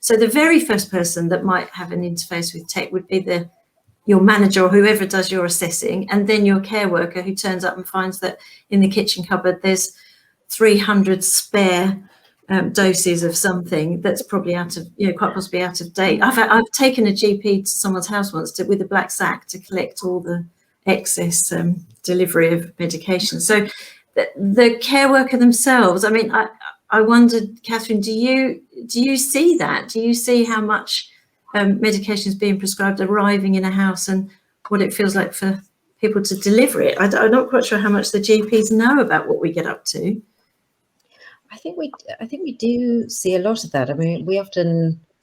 So the very first person that might have an interface with tech would be your manager or whoever does your assessing, and then your care worker who turns up and finds that in the kitchen cupboard there's 300 spare doses of something that's probably quite possibly out of date. I've taken a GP to someone's house once with a black sack to collect all the excess delivery of medication. So the care worker themselves, I mean, I wondered, Catherine, do you see that? Do you see how much medication is being prescribed arriving in a house and what it feels like for people to deliver it? I'm not quite sure how much the GPs know about what we get up to. I think we do see a lot of that. I mean,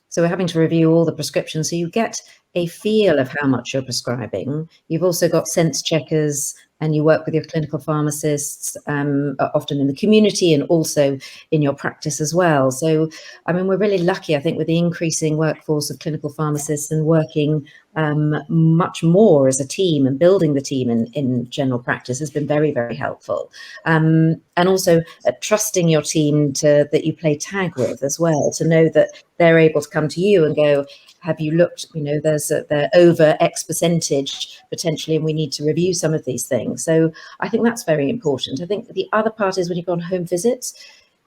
so we're having to review all the prescriptions, so you get a feel of how much you're prescribing. You've also got sense checkers, and you work with your clinical pharmacists, often in the community and also in your practice as well. So, I mean, we're really lucky, I think, with the increasing workforce of clinical pharmacists and working much more as a team, and building the team in general practice has been very, very helpful. And also trusting your team that you play tag with as well, to know that they're able to come to you and go, have you looked, they're over X percentage potentially, and we need to review some of these things. So I think that's very important. I think the other part is when you go on home visits,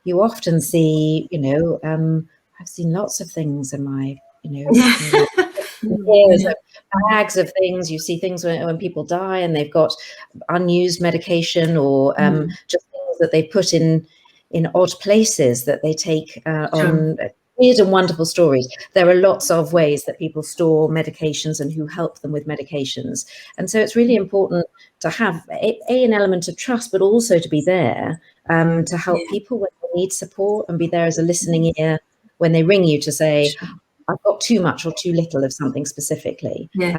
you often see, I've seen lots of things in my, years of bags of things. You see things when people die and they've got unused medication, or just things that they put in odd places that they take on weird and wonderful stories. There are lots of ways that people store medications and who help them with medications. And so it's really important to have an element of trust, but also to be there to help people when they need support, and be there as a listening ear when they ring you to say, I've got too much or too little of something specifically. Yeah.